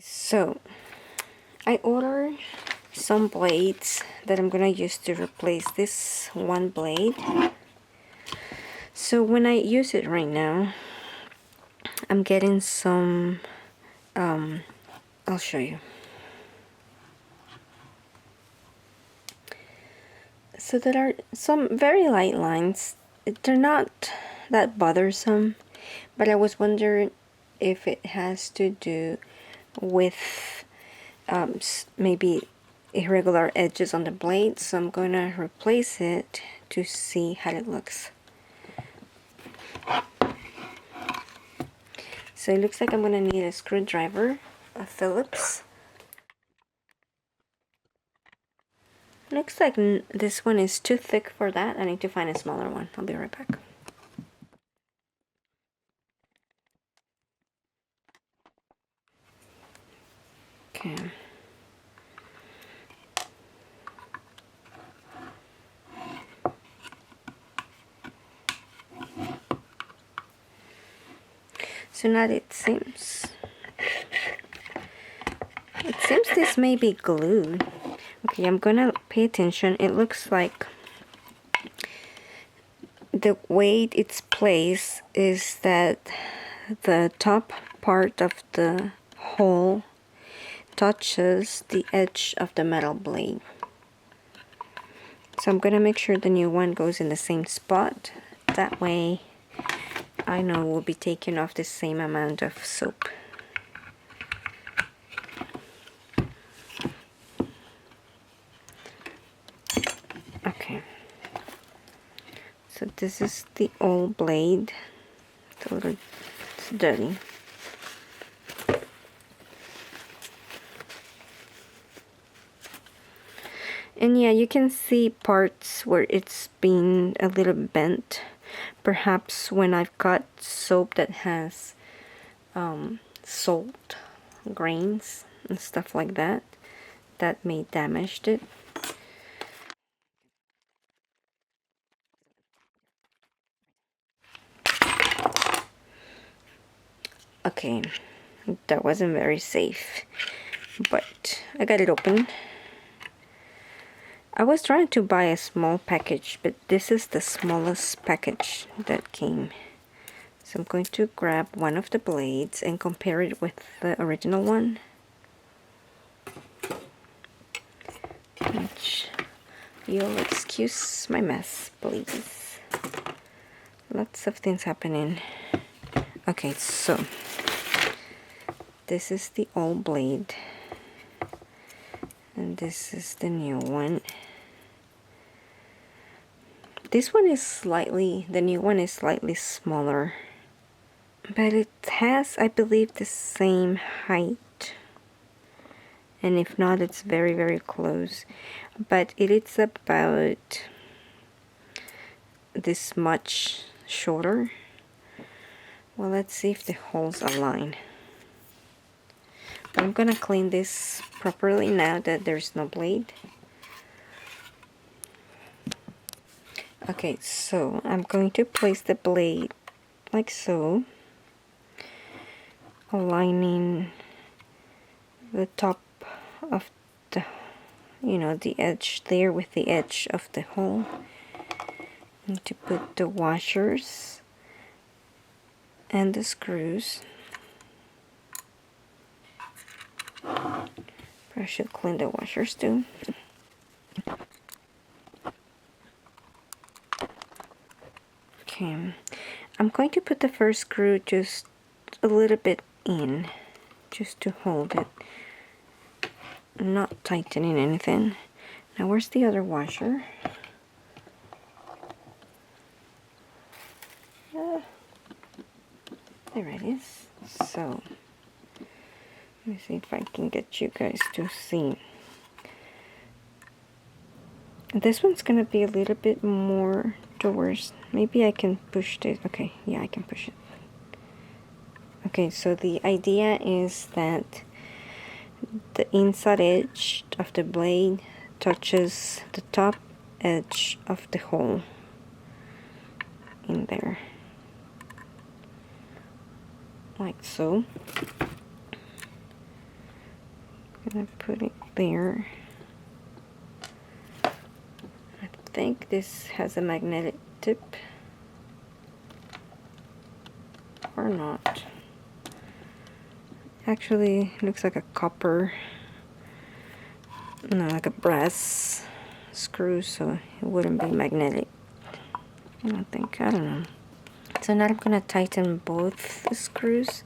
So I ordered some blades that I'm gonna use to replace this one blade. So when I use it right now, I'm getting some, I'll show you. So there are some very light lines. They're not that bothersome, but I was wondering if it has to do with maybe irregular edges on the blade. So I'm going to replace it to see how it looks. So it looks like I'm going to need a screwdriver, a Phillips. Looks like this one is too thick for that. I need to find a smaller one. I'll be right back. Okay. So now it seems this may be glued. Okay, I'm gonna pay attention. It looks like the way it's placed is that the top part of the hole touches the edge of the metal blade. So I'm gonna make sure the new one goes in the same spot. That way I know we'll be taking off the same amount of soap. Okay. So this is the old blade. It's a little dirty. And yeah, you can see parts where it's been a little bent. Perhaps when I've got soap that has salt grains and stuff like that, that may damaged it. Okay, that wasn't very safe, but I got it open. I was trying to buy a small package, but this is the smallest package that came. So I'm going to grab one of the blades and compare it with the original one. Which, you'll excuse my mess, please. Lots of things happening. Okay, so this is the old blade. And this is the new one. This one is the new one is slightly smaller. But it has, I believe, the same height. And if not, it's very, very close. But it is about this much shorter. Well, let's see if the holes align. But I'm gonna clean this properly now that there's no blade. Okay, so I'm going to place the blade like so, aligning the top of the, the edge there with the edge of the hole. Need to put the washers and the screws. I should clean the washers too. Okay, I'm going to put the first screw just a little bit in, just to hold it. I'm not tightening anything. Now where's the other washer? There it is. So, let me see if I can get you guys to see. This one's gonna be a little bit more towards, maybe I can push this. Okay, yeah, I can push it. Okay, so the idea is that the inside edge of the blade touches the top edge of the hole in there, like so. I'm gonna put it there. I think this has a magnetic tip or not. Actually, it looks like a copper, no, like a brass screw, so it wouldn't be magnetic. I don't think, I don't know. So now I'm gonna tighten both the screws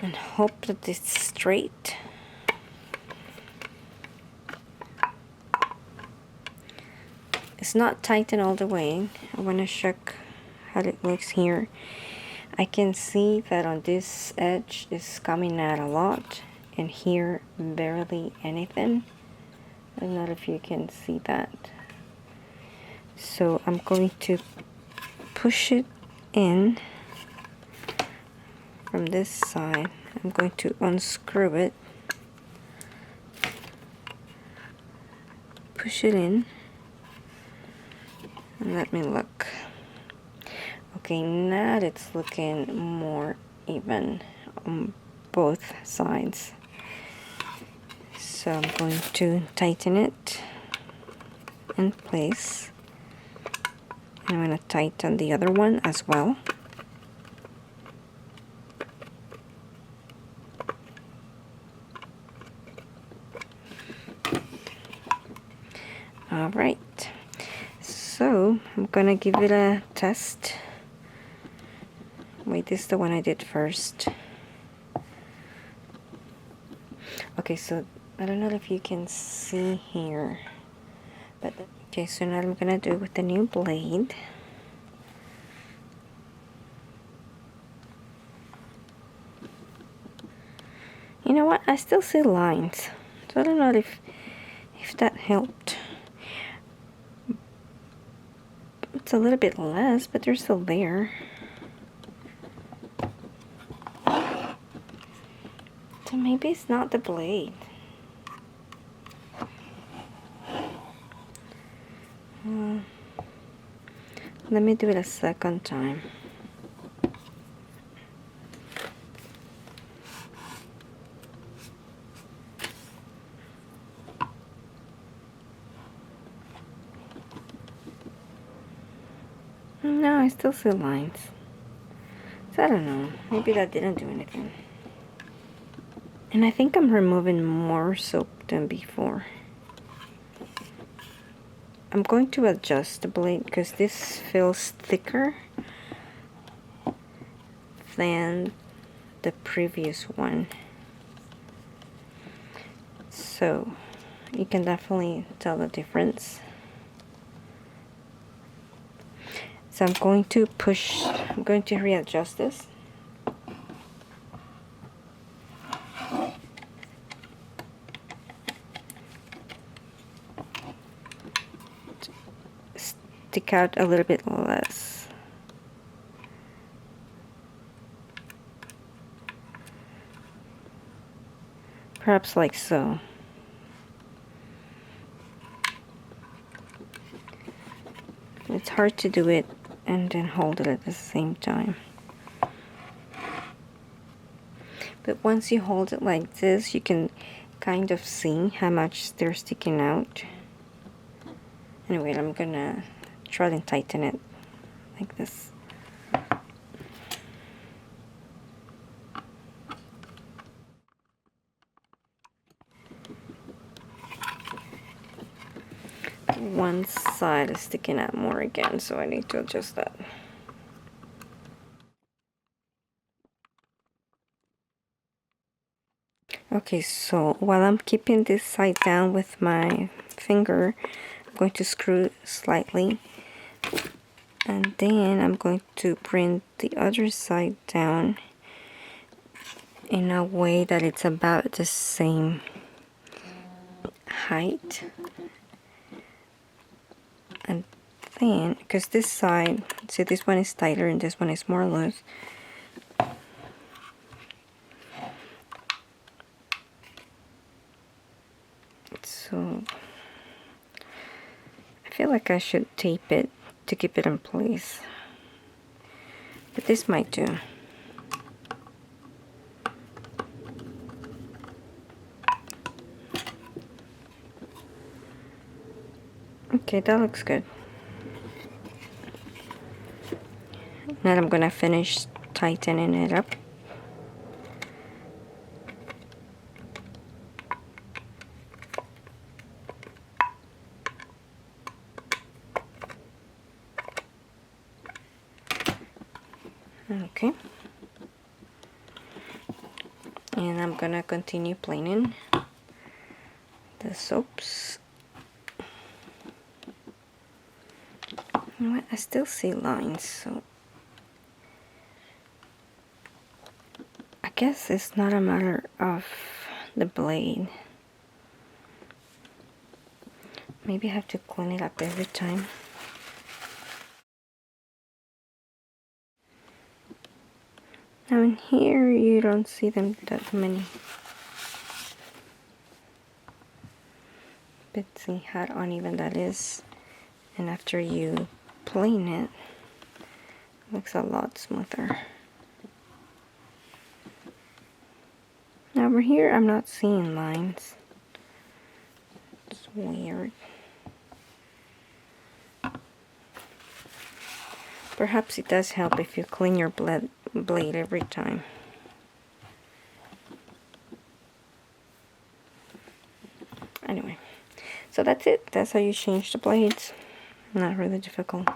and hope that it's straight. It's not tightened all the way. I wanna check how it looks here. I can see that on this edge it's coming out a lot, and here barely anything. I don't know if you can see that. So I'm going to push it in from this side. I'm going to unscrew it, push it in, and let me look. Okay, now it's looking more even on both sides. So I'm going to tighten it in place. And I'm going to tighten the other one as well. Alright, so I'm going to give it a test. Wait, this is the one I did first. Okay, so I don't know if you can see here, but okay, so now I'm gonna do it with the new blade. You know what? I still see lines, so I don't know if that helped. It's a little bit less, but they're still there. So maybe it's not the blade. Let me do it a second time. No, I still see lines. So I don't know. Maybe that didn't do anything. And I think I'm removing more soap than before. I'm going to adjust the blade because this feels thicker than the previous one. So you can definitely tell the difference. So I'm going to readjust this. Stick out a little bit less. Perhaps like so. It's hard to do it and then hold it at the same time. But once you hold it like this, you can kind of see how much they're sticking out. Anyway, I'm gonna try and tighten it like this. One side is sticking out more again, so I need to adjust that. Okay, so while I'm keeping this side down with my finger, I'm going to screw slightly, and then I'm going to bring the other side down in a way that it's about the same height. And then, because this side, see, this one is tighter and this one is more loose. So I feel like I should tape it to keep it in place, but this might do. Okay, that looks good. Now I'm gonna finish tightening it up. Okay. And I'm gonna continue planing the soaps. You know what? I still see lines, so I guess it's not a matter of the blade. Maybe I have to clean it up every time. Now in here you don't see them that many. But see how uneven that is. And after you plane it, it looks a lot smoother. Now over here I'm not seeing lines. It's weird. Perhaps it does help if you clean your blade every time. Anyway, so that's it. That's how you change the blades. Not really difficult.